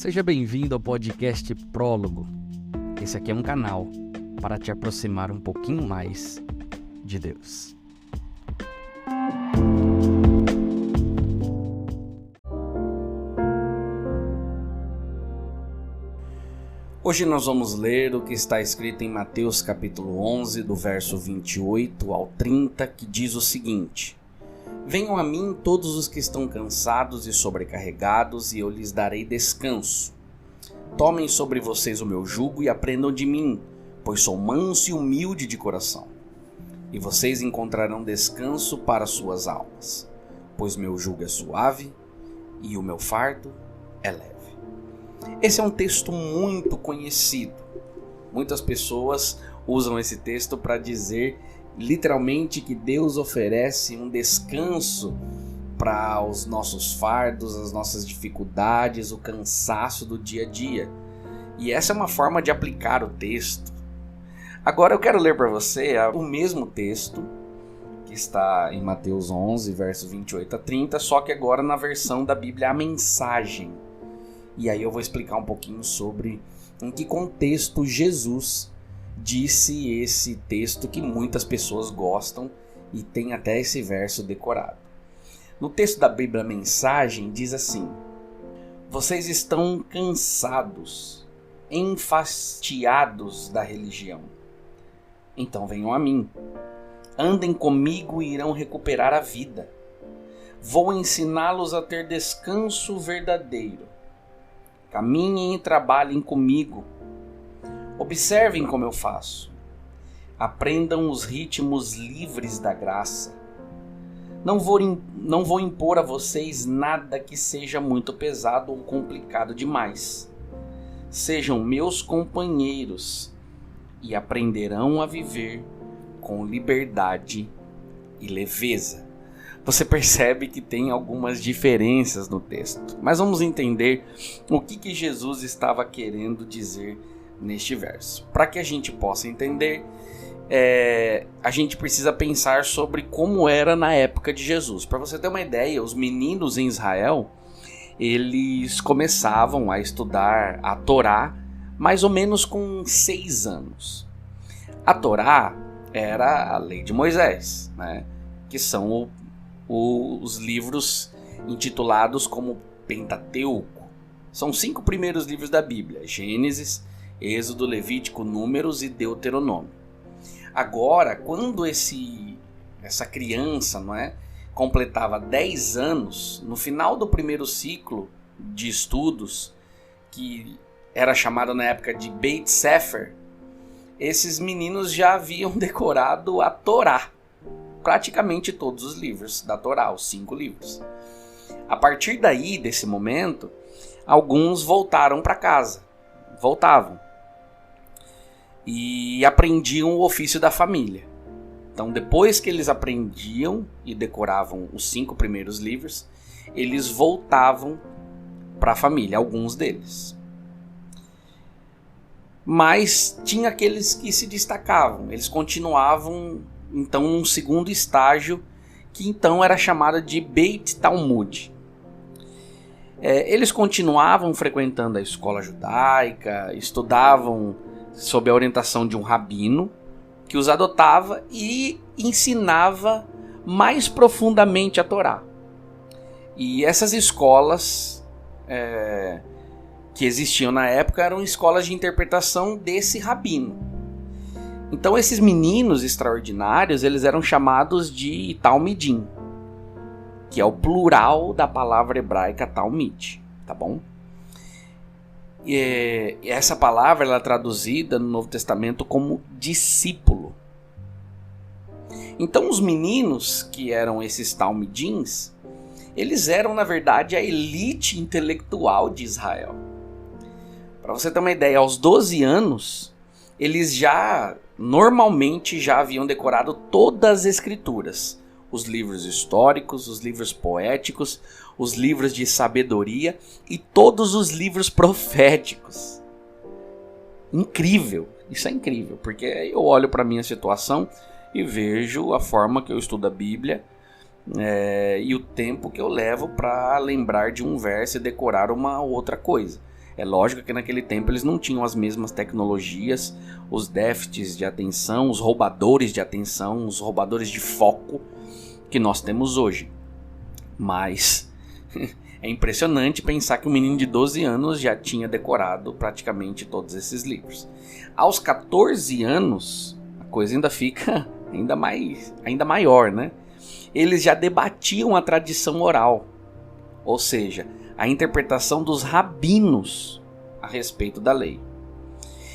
Seja bem-vindo ao podcast Prólogo. Esse aqui é um canal para te aproximar um pouquinho mais de Deus. Hoje nós vamos ler o que está escrito em Mateus capítulo 11, do verso 28 ao 30, que diz o seguinte: Venham a mim todos os que estão cansados e sobrecarregados, e eu lhes darei descanso. Tomem sobre vocês o meu jugo e aprendam de mim, pois sou manso e humilde de coração. E vocês encontrarão descanso para suas almas, pois meu jugo é suave e o meu fardo é leve. Esse é um texto muito conhecido. Muitas pessoas usam esse texto para dizer literalmente que Deus oferece um descanso para os nossos fardos, as nossas dificuldades, o cansaço do dia a dia. E essa é uma forma de aplicar o texto. Agora eu quero ler para você o mesmo texto que está em Mateus 11, verso 28 a 30, só que agora na versão da Bíblia A Mensagem. E aí eu vou explicar um pouquinho sobre em que contexto Jesus disse esse texto que muitas pessoas gostam e tem até esse verso decorado. No texto da Bíblia A Mensagem diz assim: Vocês estão cansados, enfastiados da religião. Então venham a mim. Andem comigo e irão recuperar a vida. Vou ensiná-los a ter descanso verdadeiro. Caminhem e trabalhem comigo. Observem como eu faço. Aprendam os ritmos livres da graça. Não vou impor a vocês nada que seja muito pesado ou complicado demais. Sejam meus companheiros e aprenderão a viver com liberdade e leveza. Você percebe que tem algumas diferenças no texto, mas vamos entender o que Jesus estava querendo dizer neste verso. Para que a gente possa entender, a gente precisa pensar sobre como era na época de Jesus. Para você ter uma ideia, os meninos em Israel, eles começavam a estudar a Torá mais ou menos com 6 anos. A Torá era a lei de Moisés, né? Que são os livros intitulados como Pentateuco. São 5 primeiros livros da Bíblia: Gênesis, Êxodo, Levítico, Números e Deuteronômio. Agora, quando essa criança, não é, completava 10 anos, no final do primeiro ciclo de estudos, que era chamado na época de Beit Sefer, esses meninos já haviam decorado a Torá, praticamente todos os livros da Torá, os 5 livros. A partir daí, desse momento, alguns voltaram para casa, voltavam e aprendiam o ofício da família. Então, depois que eles aprendiam e decoravam os 5 primeiros livros, eles voltavam para a família, alguns deles. Mas tinha aqueles que se destacavam, eles continuavam então num segundo estágio, que então era chamado de Beit Talmud. Eles continuavam frequentando a escola judaica, estudavam sob a orientação de um rabino, que os adotava e ensinava mais profundamente a Torá. E essas escolas que existiam na época eram escolas de interpretação desse rabino. Então esses meninos extraordinários, eles eram chamados de Talmidim, que é o plural da palavra hebraica Talmid, tá bom? E essa palavra ela é traduzida no Novo Testamento como discípulo. Então os meninos que eram esses Talmidins, eles eram na verdade a elite intelectual de Israel. Para você ter uma ideia, aos 12 anos, eles normalmente já haviam decorado todas as escrituras. Os livros históricos, os livros poéticos, os livros de sabedoria e todos os livros proféticos. Incrível, isso é incrível, porque eu olho para a minha situação e vejo a forma que eu estudo a Bíblia e o tempo que eu levo para lembrar de um verso e decorar uma outra coisa. É lógico que naquele tempo eles não tinham as mesmas tecnologias, os déficits de atenção, os roubadores de atenção, os roubadores de foco que nós temos hoje. Mas é impressionante pensar que um menino de 12 anos já tinha decorado praticamente todos esses livros. Aos 14 anos, a coisa ainda fica ainda maior, né? Eles já debatiam a tradição oral, ou seja, a interpretação dos rabinos a respeito da lei.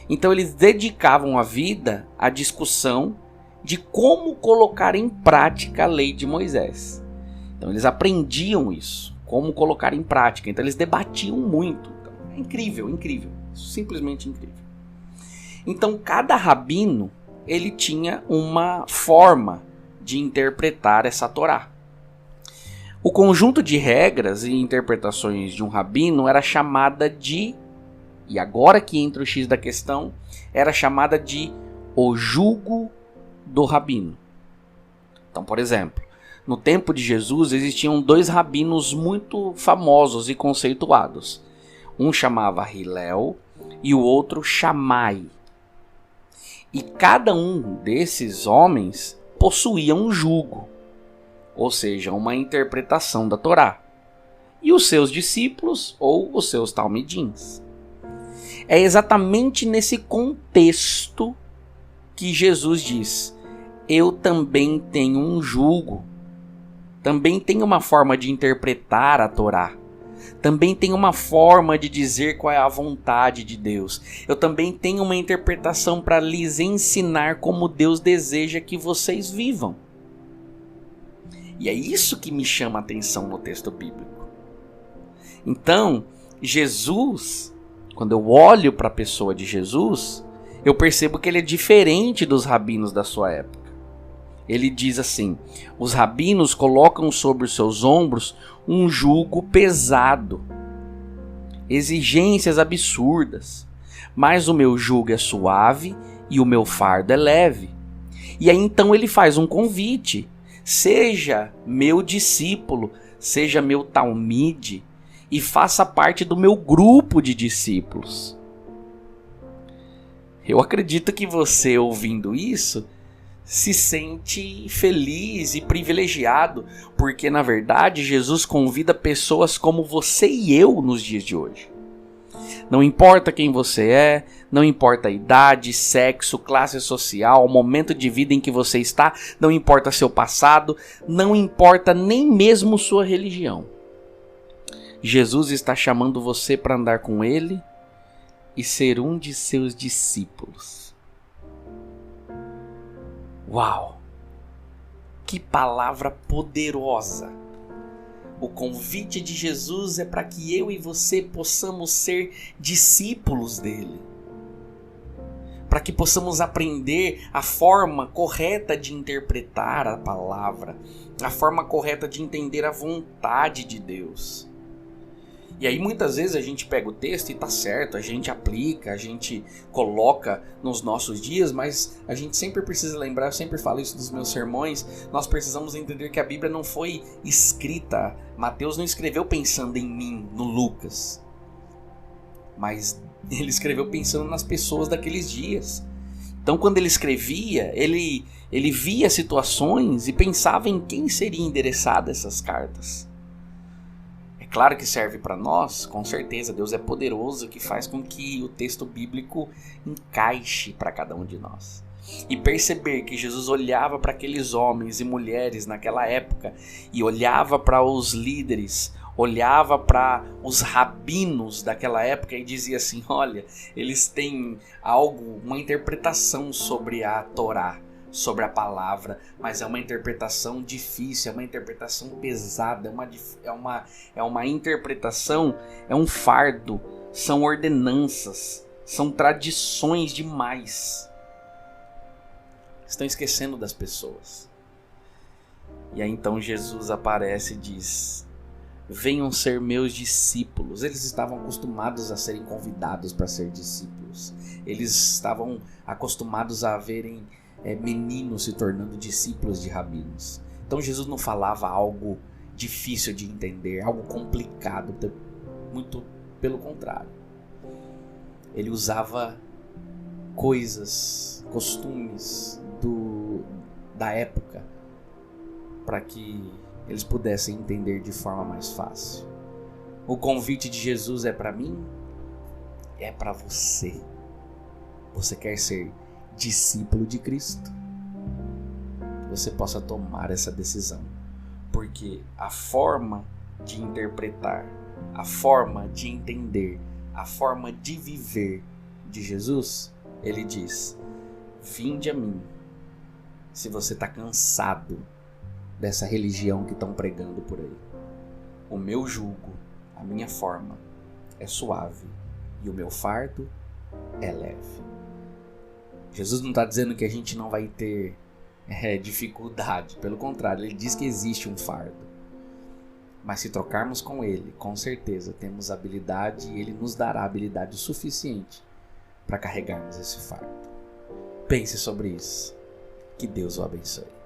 Então eles dedicavam a vida à discussão de como colocar em prática a lei de Moisés. Então eles aprendiam isso, como colocar em prática. Então eles debatiam muito. Então, é incrível, simplesmente incrível. Então cada rabino ele tinha uma forma de interpretar essa Torá. O conjunto de regras e interpretações de um rabino era chamada de, e agora que entra o X da questão, era chamada de o jugo do rabino. Então, por exemplo, no tempo de Jesus existiam 2 rabinos muito famosos e conceituados. Um chamava Hillel e o outro Shammai. E cada um desses homens possuía um jugo, ou seja, uma interpretação da Torá, e os seus discípulos ou os seus talmidins. É exatamente nesse contexto que Jesus diz: eu também tenho um jugo, também tenho uma forma de interpretar a Torá, também tenho uma forma de dizer qual é a vontade de Deus, eu também tenho uma interpretação para lhes ensinar como Deus deseja que vocês vivam. E é isso que me chama a atenção no texto bíblico. Então, Jesus, quando eu olho para a pessoa de Jesus, eu percebo que ele é diferente dos rabinos da sua época. Ele diz assim: os rabinos colocam sobre os seus ombros um jugo pesado, exigências absurdas, mas o meu jugo é suave e o meu fardo é leve. E aí então ele faz um convite: seja meu discípulo, seja meu talmide e faça parte do meu grupo de discípulos. Eu acredito que você, ouvindo isso, se sente feliz e privilegiado, porque na verdade Jesus convida pessoas como você e eu nos dias de hoje. Não importa quem você é, não importa a idade, sexo, classe social, momento de vida em que você está, não importa seu passado, não importa nem mesmo sua religião. Jesus está chamando você para andar com ele e ser um de seus discípulos. Uau! Que palavra poderosa! O convite de Jesus é para que eu e você possamos ser discípulos dele. Para que possamos aprender a forma correta de interpretar a palavra, a forma correta de entender a vontade de Deus. E aí muitas vezes a gente pega o texto e tá certo, a gente aplica, a gente coloca nos nossos dias, mas a gente sempre precisa lembrar, eu sempre falo isso nos meus sermões, nós precisamos entender que a Bíblia não foi escrita, Mateus não escreveu pensando em mim, no Lucas, mas ele escreveu pensando nas pessoas daqueles dias. Então quando ele escrevia, ele via situações e pensava em quem seria endereçada essas cartas. Claro que serve para nós, com certeza, Deus é poderoso, que faz com que o texto bíblico encaixe para cada um de nós. E perceber que Jesus olhava para aqueles homens e mulheres naquela época, e olhava para os líderes, olhava para os rabinos daquela época e dizia assim: olha, eles têm algo, uma interpretação sobre a Torá, sobre a palavra, mas é uma interpretação difícil, é uma interpretação pesada, é uma interpretação, é um fardo, são ordenanças, são tradições demais. Estão esquecendo das pessoas. E aí então Jesus aparece e diz: venham ser meus discípulos. Eles estavam acostumados a serem convidados para ser discípulos. Eles estavam acostumados a verem meninos se tornando discípulos de rabinos. Então Jesus não falava algo difícil de entender, algo complicado, muito pelo contrário. ele usava coisas, costumes da época para que eles pudessem entender de forma mais fácil. O convite de Jesus é para mim, é para você. Você quer ser discípulo de Cristo? Que você possa tomar essa decisão, porque a forma de interpretar, a forma de entender, a forma de viver de Jesus, ele diz: vinde a mim. Se você está cansado dessa religião que estão pregando por aí, o meu jugo, a minha forma é suave e o meu fardo é leve. Jesus não está dizendo que a gente não vai ter dificuldade, pelo contrário, ele diz que existe um fardo. Mas se trocarmos com ele, com certeza temos habilidade e ele nos dará habilidade suficiente para carregarmos esse fardo. Pense sobre isso. Que Deus o abençoe.